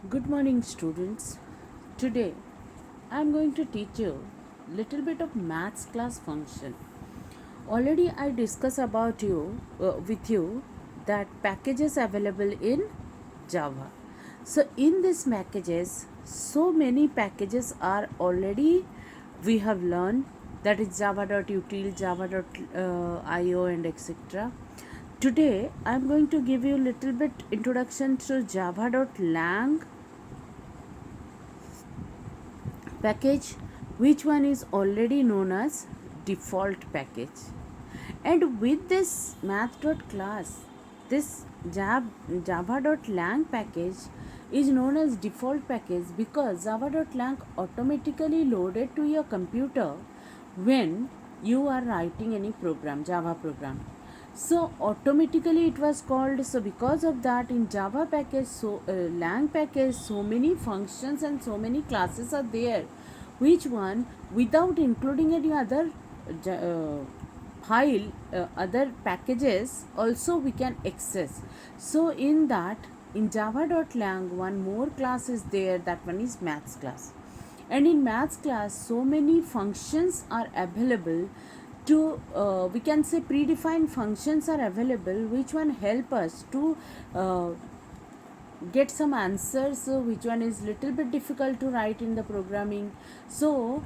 Good morning, students. Today I am going to teach you little bit of maths class function. Already I discussed about you with you that packages available in Java. So in these packages, so many packages are already we have learned, that is java.util, java.io and etc. Today I am going to give you little bit introduction to java.lang package, which one is already known as default package. And with this math.class, this java.lang package is known as default package because java.lang automatically loaded to your computer when you are writing any program, java program. So automatically it was called. So because of that, in java package, lang package, so many functions and so many classes are there, which one without including any other file, other packages also we can access. So in that, in java.lang, one more class is there, that one is maths class. And in maths class, so many functions are available to we can say predefined functions are available, which one help us to get some answers, which one is little bit difficult to write in the programming. So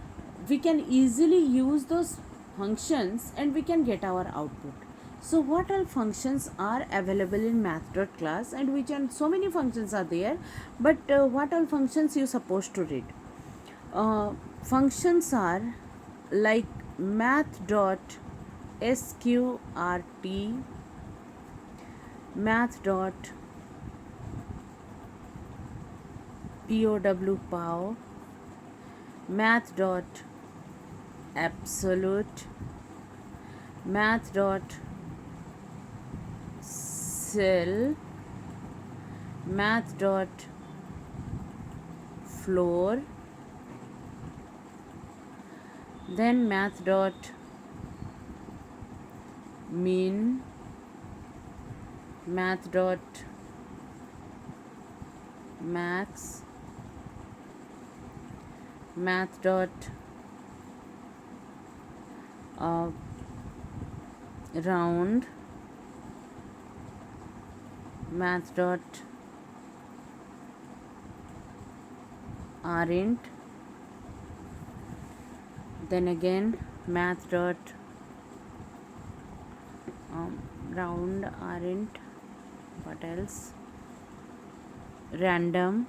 we can easily use those functions and we can get our output. So what all functions are available in math.class, and which one, so many functions are there, but what all functions you supposed to read? Functions are like math.sqrt, math.pow, math.absolute, math.cell, math.floor, then math.min, math.max, math.round, math.arint, then again math.round, arint, what else, random,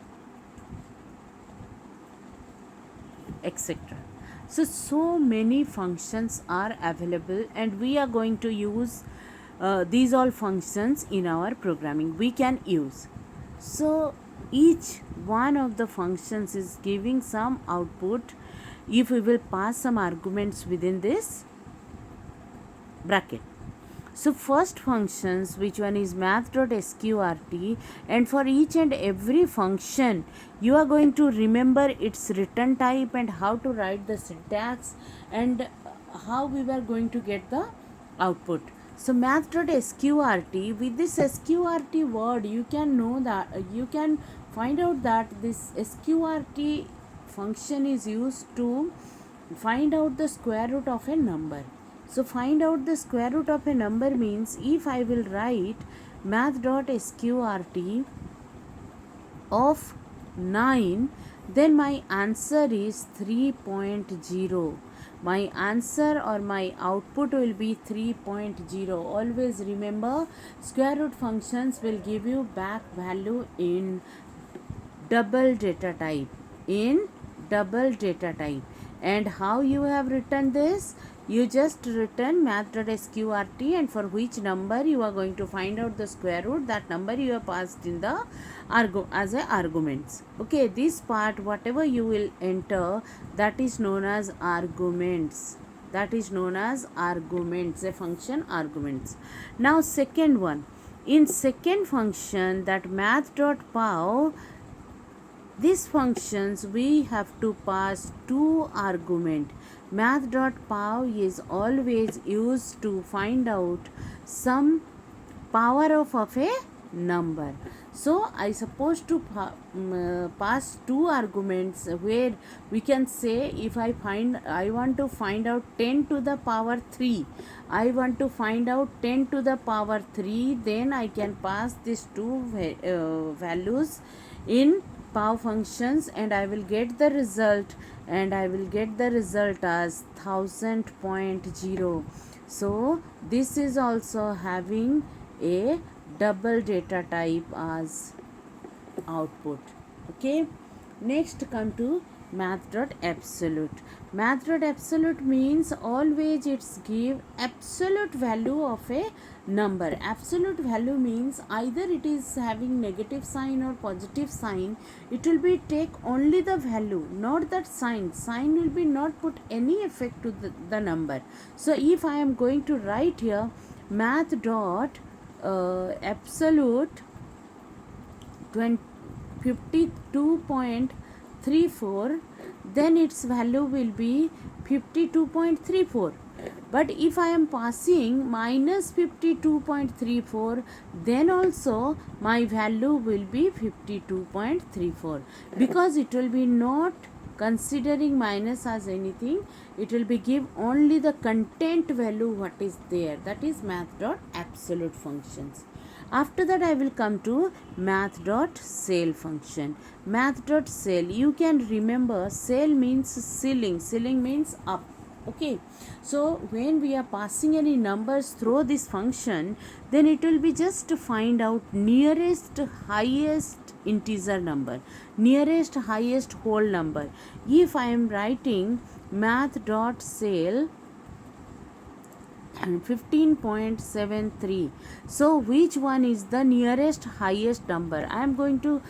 etc. So many functions are available, and we are going to use these all functions in our programming we can use. So each one of the functions is giving some output if we will pass some arguments within this bracket. So first functions, which one is math.sqrt, and for each and every function you are going to remember its return type and how to write the syntax and how we were going to get the output. So math.sqrt, with this sqrt word you can know that you can find out that this sqrt function is used to find out the square root of a number. So find out the square root of a number means, if I will write math.sqrt of 9, then my answer is 3.0. My answer or my output will be 3.0. Always remember, square root functions will give you back value in double data type. And how you have written this? You just written math.sqrt, and for which number you are going to find out the square root, that number you have passed in the as a arguments. Okay, this part whatever you will enter, that is known as arguments. A function arguments. Now second one, in second function, that math.pow, these functions we have to pass two argument. Math.pow is always used to find out some power of a number. So I supposed to pass two arguments where we can say if I want to find out 10 to the power 3, I want to find out 10 to the power 3, then I can pass these two values in power functions and I will get the result, and I will get the result as 1000.0. So this is also having a double data type as output. Okay, next come to math.absolute. Math.absolute means always it's give absolute value of a number. Absolute value means either it is having negative sign or positive sign. It will be take only the value, not that sign. Sign will be not put any effect to the number. So if I am going to write here math.absolute 52.34, then its value will be 52.34. But if I am passing minus 52.34, then also my value will be 52.34, because it will be not considering minus as anything. It will be give only the content value what is there. That is math.absolute functions. After that I will come to math.cell function. Math.cell, you can remember cell means ceiling, ceiling means up. Okay, so when we are passing any numbers through this function, then it will be just to find out nearest highest integer number, nearest highest whole number. If I am writing math.cell 15.73, so which one is the nearest highest number? I am going to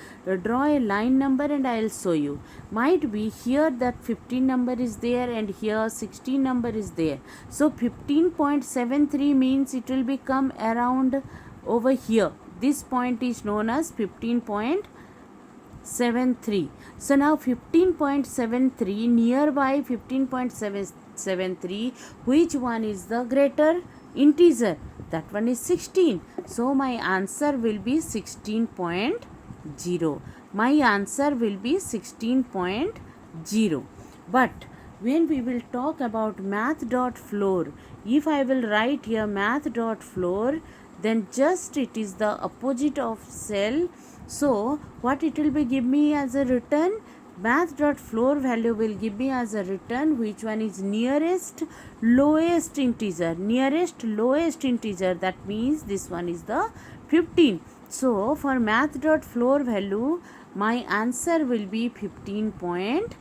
draw a line number and I will show you. Might be here that 15 number is there and here 16 number is there. So 15.73 means it will become around over here. This point is known as 15.73. So now 15.73 nearby 15.73, which one is the greater integer? That one is 16. So my answer will be 16.0. My answer will be 16.0. But when we will talk about math.floor, if I will write here math.floor, then just it is the opposite of cell. So what it will be give me as a return? Math.floor value will give me as a return which one is nearest lowest integer. Nearest lowest integer, that means this one is the 15. So for math.floor value, my answer will be 15.0.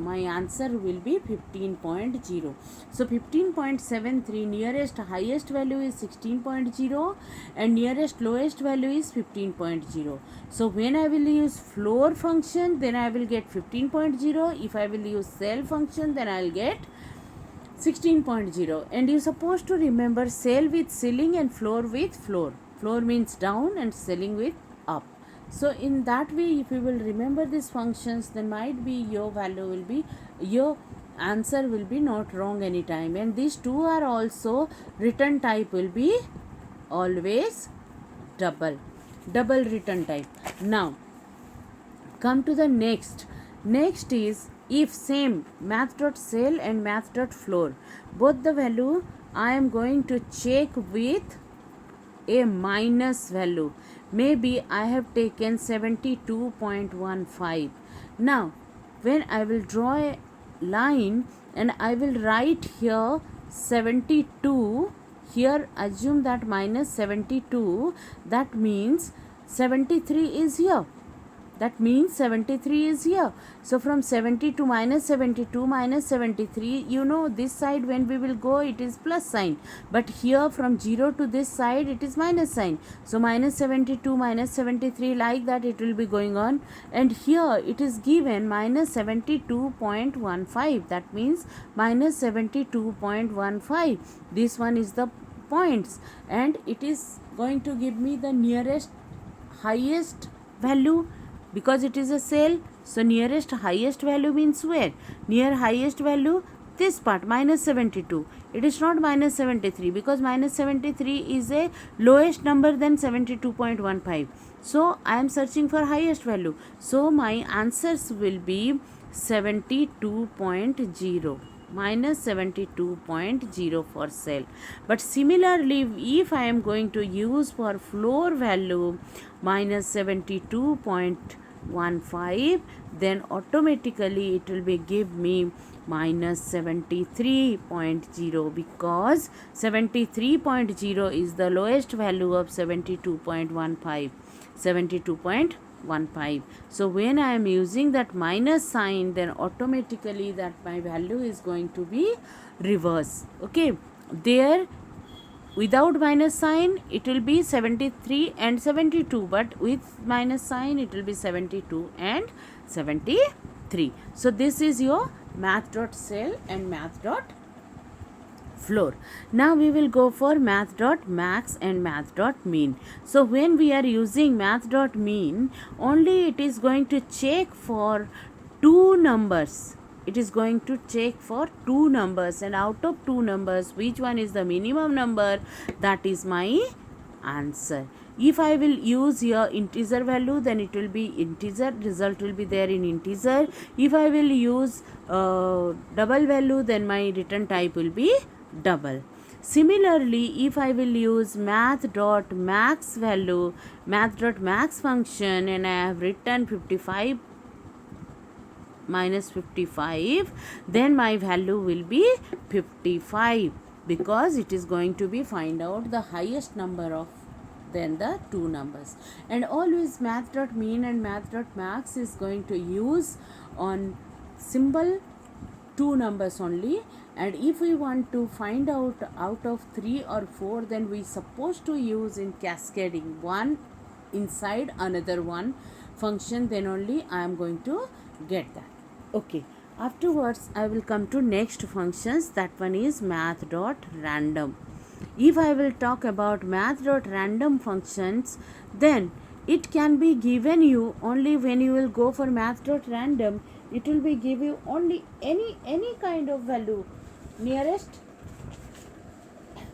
My answer will be 15.0. So 15.73 nearest highest value is 16.0 and nearest lowest value is 15.0. So when I will use floor function, then I will get 15.0. If I will use cell function, then I will get 16.0. And you supposed to remember cell with ceiling and floor with floor. Floor means down and ceiling with up. So in that way, if you will remember these functions, then might be your value will be, your answer will be not wrong anytime. And these two are also return type will be always double return type. Now come to the next is if same math.cell and math.floor, both the value I am going to check with a minus value. Maybe I have taken 72.15. Now when I will draw a line and I will write here 72, here assume that minus 72, that means 73 is here. That means 73 is here. So from 70 to minus 72 minus 73, you know this side when we will go it is plus sign. But here from 0 to this side it is minus sign. So minus 72 minus 73, like that it will be going on. And here it is given minus 72.15. That means minus 72.15. This one is the points. And it is going to give me the nearest highest value. Because it is a cell, so nearest highest value means where? Near highest value this part minus 72. It is not minus 73 because minus 73 is a lowest number than 72.15. So I am searching for highest value. So my answers will be 72.0 minus 72.0 for cell. But similarly, if I am going to use for floor value minus 72.15, then automatically it will be give me minus 73.0 because 73.0 is the lowest value of 72.15. 72.15. So when I am using that minus sign, then automatically that my value is going to be reverse. Okay, there without minus sign it will be 73 and 72, but with minus sign it will be 72 and 73. So this is your math.cell and math.floor. Now we will go for math.max and math.mean. So when we are using math.mean, only it is going to check for two numbers. It is going to check for two numbers, and out of two numbers, which one is the minimum number, that is my answer. If I will use here integer value, then it will be integer, result will be there in integer. If I will use double value, then my return type will be double. Similarly, if I will use math.max value, math.max function, and I have written 55 minus 55, then my value will be 55 because it is going to be find out the highest number of then the two numbers. And always math.mean and math.max is going to use on symbol two numbers only, and if we want to find out of 3 or 4, then we supposed to use in cascading one inside another one function, then only I am going to get that. Okay, afterwards I will come to next functions. That one is math.random. If I will talk about math.random functions, then it can be given you only when you will go for math.random. It will be give you only any kind of value nearest.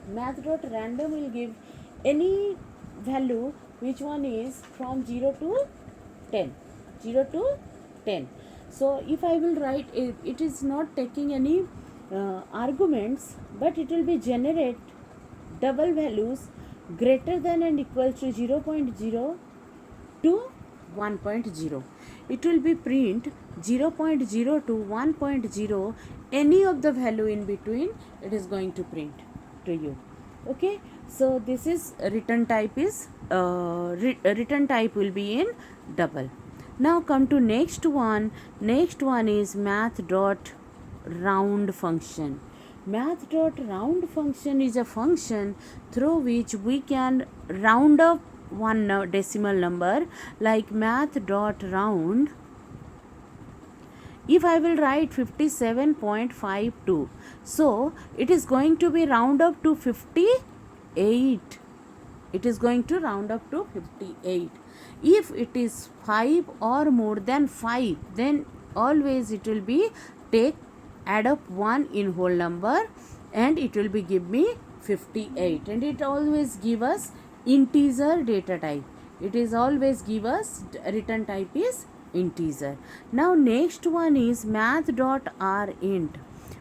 Math.random will give any value which one is from 0 to 10. 0 to 10. So if I will write it is not taking any arguments, but it will be generate double values greater than and equal to 0.0 to 1.0. It will be print 0.0 to 1.0, any of the value in between it is going to print to you. Okay, so this is return type is return type will be in double. Now come to next one. Next one is math.round function. Math.round function is a function through which we can round up one decimal number, like math.round. If I will write 57.52, so it is going to be round up to 58. It is going to round up to 58. If it is 5 or more than 5, then always it will be add up 1 in whole number and it will be give me 58, and it always give us integer data type. It is always give us return type is integer. Now next one is math.rint.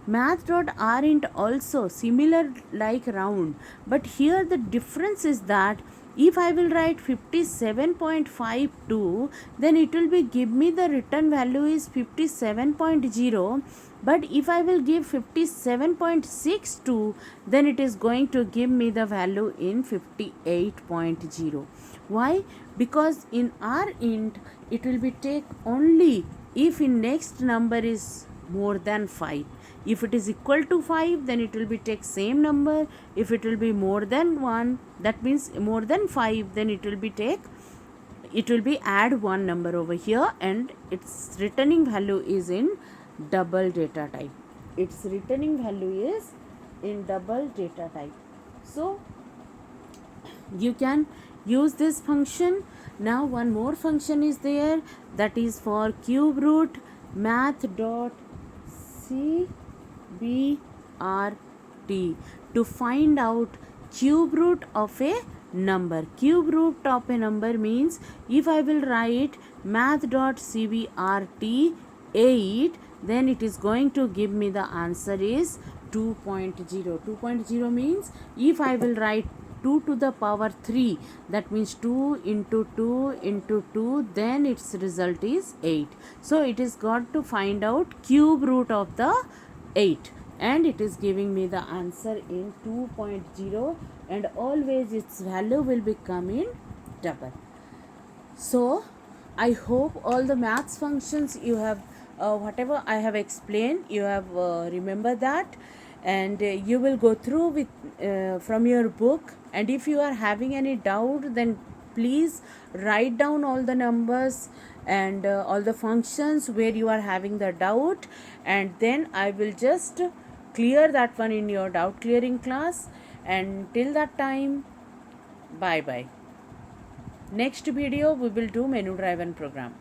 Math.rint also similar like round, but here the difference is that if I will write 57.52, then it will be give me the return value is 57.0, but if I will give 57.62, then it is going to give me the value in 58.0. Why? Because in rint it will be take only if in next number is more than 5. If it is equal to 5, then it will be take same number. If it will be more than 1, that means more than 5, then it will be add one number over here, and its returning value is in double data type. Its returning value is in double data type. So you can use this function. Now one more function is there, that is for cube root. Math.c BRT to find out cube root of a number. Cube root of a number means if I will write math.cbrt 8, then it is going to give me the answer is 2.0. 2.0 means if I will write 2 to the power 3, that means 2 into 2 into 2, then its result is 8. So it is got to find out cube root of the 8, and it is giving me the answer in 2.0, and always its value will become in double. So I hope all the maths functions you have, whatever I have explained, you have remember that, and you will go through with from your book. And if you are having any doubt, then please write down all the numbers and all the functions where you are having the doubt, and then I will just clear that one in your doubt clearing class. And till that time, bye bye. Next video we will do menu driven program.